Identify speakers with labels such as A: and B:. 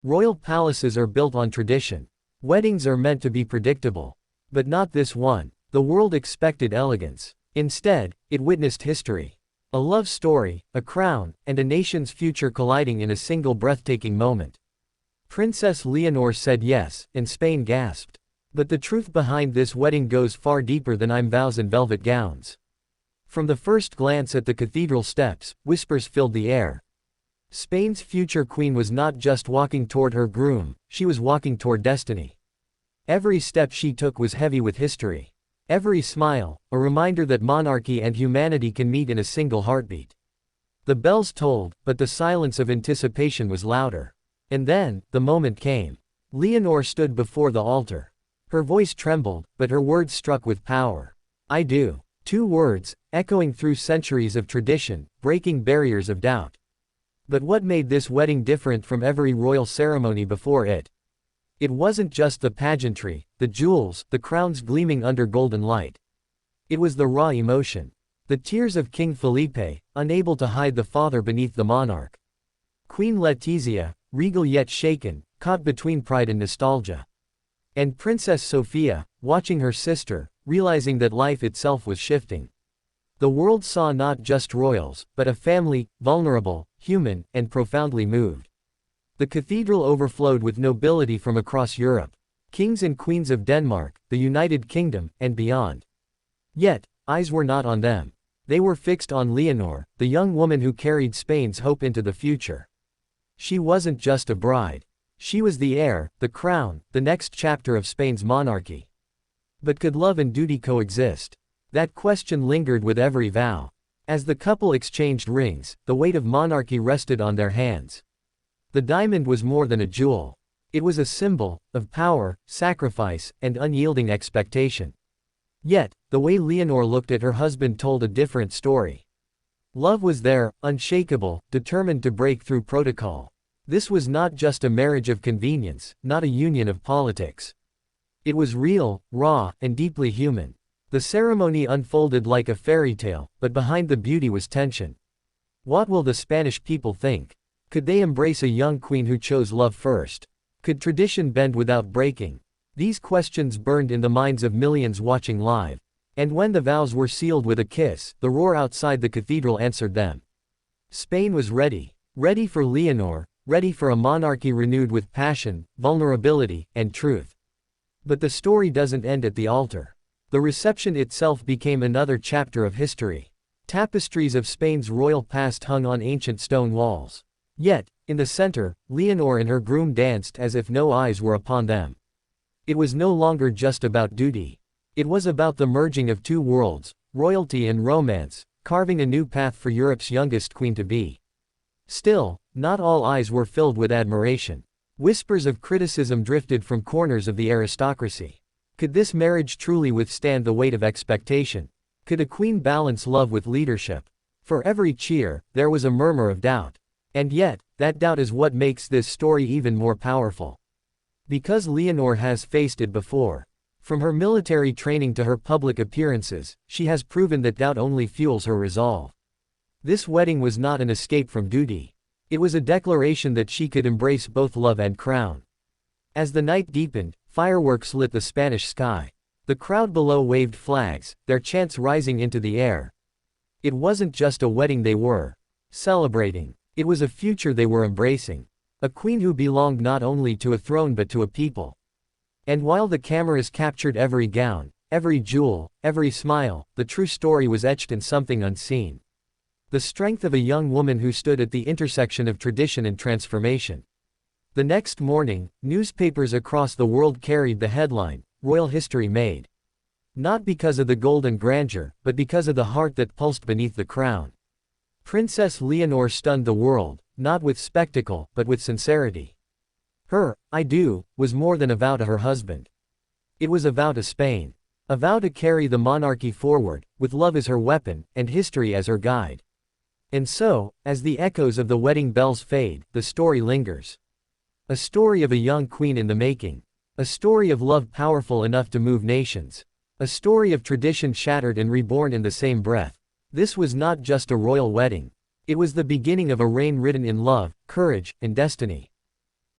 A: Royal palaces are built on tradition. Weddings are meant to be predictable. But not this one. The world expected elegance. Instead, it witnessed history. A love story, a crown, and a nation's future colliding in a single breathtaking moment. Princess Leonor said yes, and Spain gasped. But the truth behind this wedding goes far deeper than vows and velvet gowns. From the first glance at the cathedral steps, whispers filled the air. Spain's future queen was not just walking toward her groom, she was walking toward destiny. Every step she took was heavy with history. Every smile, a reminder that monarchy and humanity can meet in a single heartbeat. The bells tolled, but the silence of anticipation was louder. And then, the moment came. Leonor stood before the altar. Her voice trembled, but her words struck with power. I do. 2 words, echoing through centuries of tradition, breaking barriers of doubt. But what made this wedding different from every royal ceremony before it? It wasn't just the pageantry, the jewels, the crowns gleaming under golden light. It was the raw emotion. The tears of King Felipe, unable to hide the father beneath the monarch. Queen Letizia, regal yet shaken, caught between pride and nostalgia. And Princess Sofia, watching her sister, realizing that life itself was shifting. The world saw not just royals, but a family, vulnerable, human, and profoundly moved. The cathedral overflowed with nobility from across Europe. Kings and queens of Denmark, the United Kingdom, and beyond. Yet, eyes were not on them. They were fixed on Leonor, the young woman who carried Spain's hope into the future. She wasn't just a bride. She was the heir, the crown, the next chapter of Spain's monarchy. But could love and duty coexist? That question lingered with every vow. As the couple exchanged rings, the weight of monarchy rested on their hands. The diamond was more than a jewel. It was a symbol of power, sacrifice, and unyielding expectation. Yet, the way Leonor looked at her husband told a different story. Love was there, unshakable, determined to break through protocol. This was not just a marriage of convenience, not a union of politics. It was real, raw, and deeply human. The ceremony unfolded like a fairy tale, but behind the beauty was tension. What will the Spanish people think? Could they embrace a young queen who chose love first? Could tradition bend without breaking? These questions burned in the minds of millions watching live. And when the vows were sealed with a kiss, the roar outside the cathedral answered them. Spain was ready. Ready for Leonor, ready for a monarchy renewed with passion, vulnerability, and truth. But the story doesn't end at the altar. The reception itself became another chapter of history. Tapestries of Spain's royal past hung on ancient stone walls. Yet, in the center, Leonor and her groom danced as if no eyes were upon them. It was no longer just about duty. It was about the merging of 2 worlds, royalty and romance, carving a new path for Europe's youngest queen to be. Still, not all eyes were filled with admiration. Whispers of criticism drifted from corners of the aristocracy. Could this marriage truly withstand the weight of expectation? Could a queen balance love with leadership? For every cheer, there was a murmur of doubt. And yet, that doubt is what makes this story even more powerful. Because Leonor has faced it before. From her military training to her public appearances, she has proven that doubt only fuels her resolve. This wedding was not an escape from duty. It was a declaration that she could embrace both love and crown. As the night deepened, fireworks lit the Spanish sky. The crowd below waved flags, their chants rising into the air. It wasn't just a wedding they were celebrating. It was a future they were embracing. A queen who belonged not only to a throne but to a people. And while the cameras captured every gown, every jewel, every smile, the true story was etched in something unseen. The strength of a young woman who stood at the intersection of tradition and transformation. The next morning, newspapers across the world carried the headline, "Royal History Made." Not because of the gold and grandeur, but because of the heart that pulsed beneath the crown. Princess Leonor stunned the world, not with spectacle, but with sincerity. Her "I do" was more than a vow to her husband. It was a vow to Spain. A vow to carry the monarchy forward, with love as her weapon, and history as her guide. And so, as the echoes of the wedding bells fade, the story lingers. A story of a young queen in the making. A story of love powerful enough to move nations. A story of tradition shattered and reborn in the same breath. This was not just a royal wedding. It was the beginning of a reign written in love, courage, and destiny.